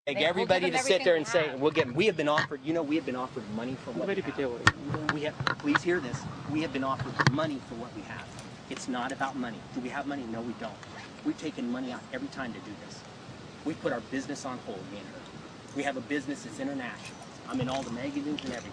Everybody to sit there and say, we have been offered, we have been offered money for what we have. Please hear this. We have been offered money for what we have. It's not about money. Do we have money? No, we don't. We've taken money out every time to do this. We put our business on hold, me and her. We have a business that's international. I'm in all the magazines and everything.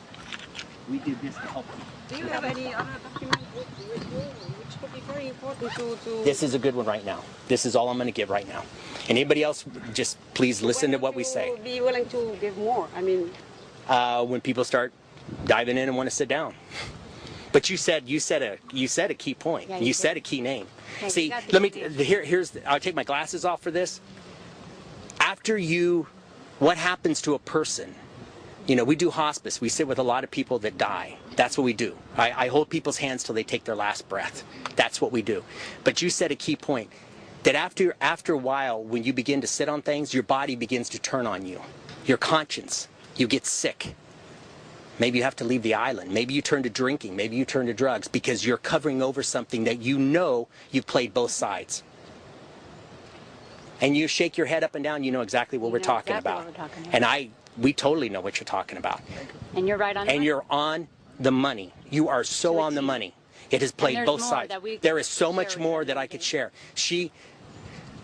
We did this to help people. Do you have any other document with you, which could be very important to... This is a good one right now. This is all I'm going to give right now. Anybody else, just please listen to what we say. Would you be willing to give more? I mean... when people start diving in and want to sit down. But you said a key point. Yeah, you said a key name. Okay, see, I'll take my glasses off for this. What happens to a person? We do hospice. We sit with a lot of people that die. That's what we do. I hold people's hands till they take their last breath. That's what we do. But you said a key point, that after a while, when you begin to sit on things, your body begins to turn on you. Your conscience. You get sick. Maybe you have to leave the island. Maybe you turn to drinking. Maybe you turn to drugs because you're covering over something that you've played both sides. And you shake your head up and down, you know exactly what we're talking about. And we totally know what you're talking about. And you're right on the money. And you're on the money. You are so on the money. It has played both sides. There is so much more that I could share.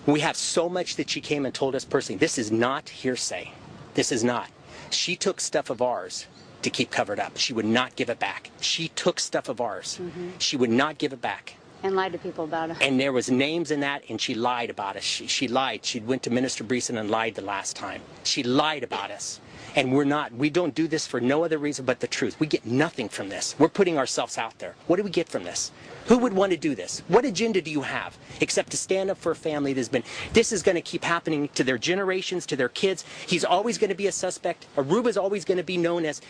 We have so much that she came and told us personally. This is not hearsay. This is not. She took stuff of ours to keep covered up. She would not give it back. She took stuff of ours. She would not give it back. And lied to people about it. And there was names in that, and she lied about us. She lied. She went to Minister Breeson and lied the last time. She lied about us. And we don't do this for no other reason but the truth. We get nothing from this. We're putting ourselves out there. What do we get from this? Who would want to do this? What agenda do you have except to stand up for a family this is going to keep happening to their generations, to their kids. He's always going to be a suspect. Aruba's always going to be known as,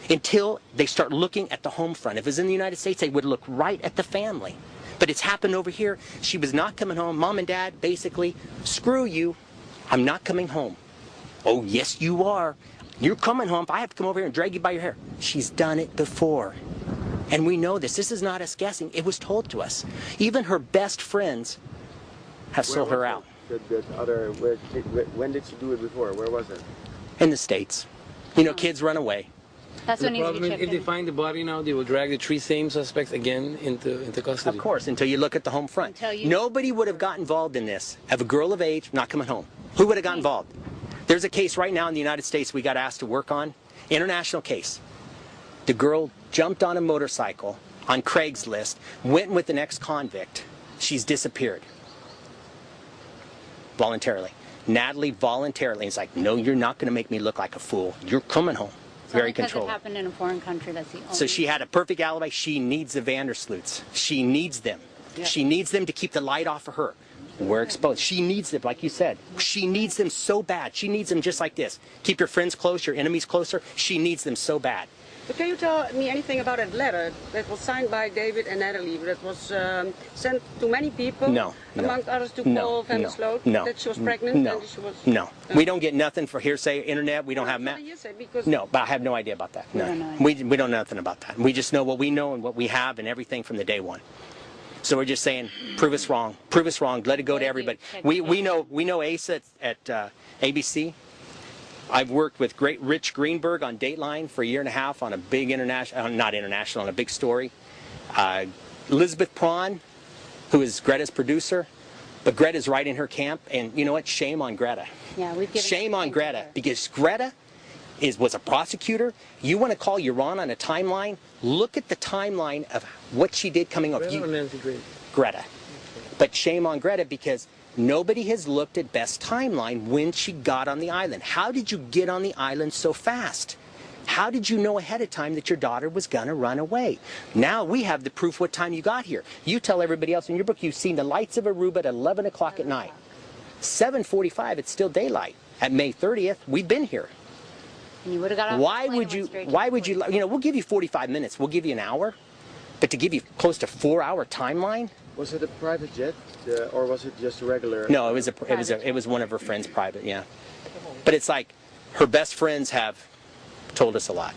until they start looking at the home front. If it was in the United States, they would look right at the family. But it's happened over here. She was not coming home. Mom and Dad, basically, screw you. I'm not coming home. Oh, yes, you are. You're coming home. If I have to come over here and drag you by your hair. She's done it before. And we know this. This is not us guessing. It was told to us. Even her best friends have sold her out. When did she do it before? Where was it? In the States. Kids run away. That's the problem is, if they find the body now, they will drag the 3 same suspects again into custody. Of course, until you look at the home front. Nobody would have got involved in this. Have a girl of age not coming home. Who would have got involved? There's a case right now in the United States we got asked to work on. International case. The girl jumped on a motorcycle on Craigslist, went with an ex-convict. She's disappeared. Voluntarily. Natalee voluntarily. He's like, no, you're not going to make me look like a fool. You're coming home. Very controlled. Because it happened in a foreign country, that's the only... So she had a perfect alibi. She needs the Vandersloots. She needs them. Yeah. She needs them to keep the light off of her. We're exposed. She needs them, like you said. She needs them so bad. She needs them just like this. Keep your friends close, your enemies closer. She needs them so bad. But can you tell me anything about that letter that was signed by David and Natalee, that was sent to many people? No. Amongst others to Paul Van der Sloot? No. That she was pregnant? No. And she was, no. We don't get nothing for hearsay, internet. We don't have... No, but I have no idea about that. No. We don't know nothing about that. We just know what we know and what we have and everything from the day one. So we're just saying, prove us wrong. Prove us wrong. Let it go to everybody. We know Ace at ABC. I've worked with great Rich Greenberg on Dateline for a year and a half on a big on a big story. Elizabeth Prawn, who is Greta's producer, but Greta's right in her camp, and you know what? Shame on Greta. Yeah, we've given shame on Greta, because Greta was a prosecutor. You want to call Iran on a timeline? Look at the timeline of what she did coming up. Greta. But shame on Greta, because nobody has looked at best timeline when she got on the island. How did you get on the island so fast? How did you know ahead of time that your daughter was going to run away? Now we have the proof what time you got here. You tell everybody else in your book you've seen the lights of Aruba at 11 o'clock at night. 7:45, it's still daylight. At May 30th, we've been here. And you would have got off why would you, we'll give you 45 minutes, we'll give you an hour, but to give you close to 4-hour timeline? Was it a private jet, or was it just a regular? No, it was one of her friends' private, yeah. But it's like her best friends have told us a lot,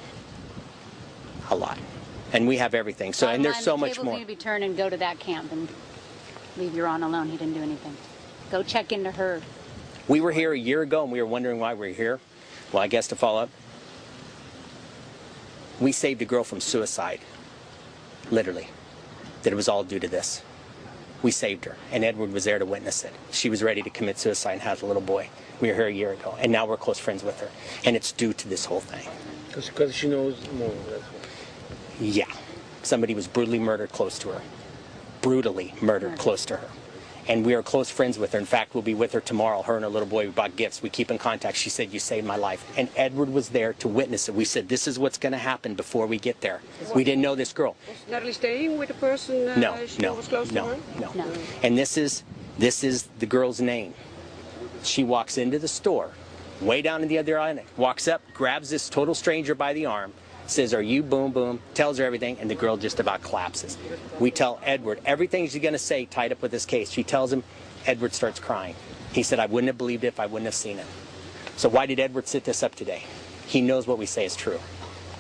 and we have everything. So and there's so much more. The tables need to be turned and go to that camp and leave Iran alone. He didn't do anything. Go check into her. We were here a year ago and we were wondering why we were here. Well, I guess to follow up, we saved a girl from suicide, literally, that it was all due to this. We saved her, and Edward was there to witness it. She was ready to commit suicide and have a little boy. We were here a year ago, and now we're close friends with her, and it's due to this whole thing. Because she knows more, that's why. Yeah, somebody was brutally murdered close to her. Brutally murdered close to her. And we are close friends with her. In fact, we'll be with her tomorrow. Her and her little boy, we bought gifts. We keep in contact. She said, you saved my life. And Edward was there to witness it. We said, this is what's going to happen before we get there. We didn't know this girl. Was Natalee staying with the person she was close to her? No. And this is the girl's name. She walks into the store, way down in the other island, walks up, grabs this total stranger by the arm, says, are you, boom, boom, tells her everything, and the girl just about collapses. We tell Edward everything she's going to say tied up with this case. She tells him, Edward starts crying. He said, I wouldn't have believed it if I wouldn't have seen it. So why did Edward set this up today? He knows what we say is true.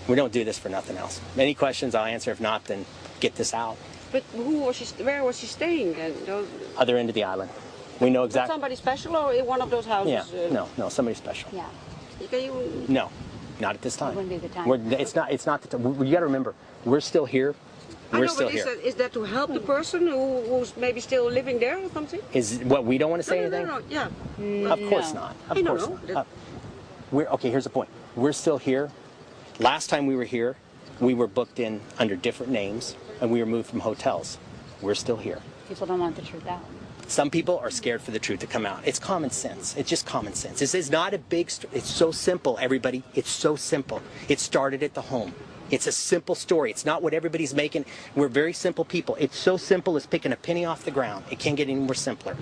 We don't do this for nothing else. Any questions, I'll answer. If not, then get this out. But where was she staying then? Other end of the island. We know exactly. Somebody special or in one of those houses? Yeah, no, somebody special. Yeah. Can you... No, not at this time. It wouldn't be the time. It's not the time. You got to remember, we're still here. We're still here. Is that to help the person who's maybe still living there or something? Is what we don't want to say anything? No, yeah. Of course not. Of course not. Okay, here's the point. We're still here. Last time we were here, we were booked in under different names, and we were moved from hotels. We're still here. People don't want the truth out. Some people are scared for the truth to come out. It's common sense. It's just common sense. This is not a big it's so simple, everybody. It's so simple. It started at the home. It's a simple story. It's not what everybody's making. We're very simple people. It's so simple as picking a penny off the ground. It can't get any more simpler.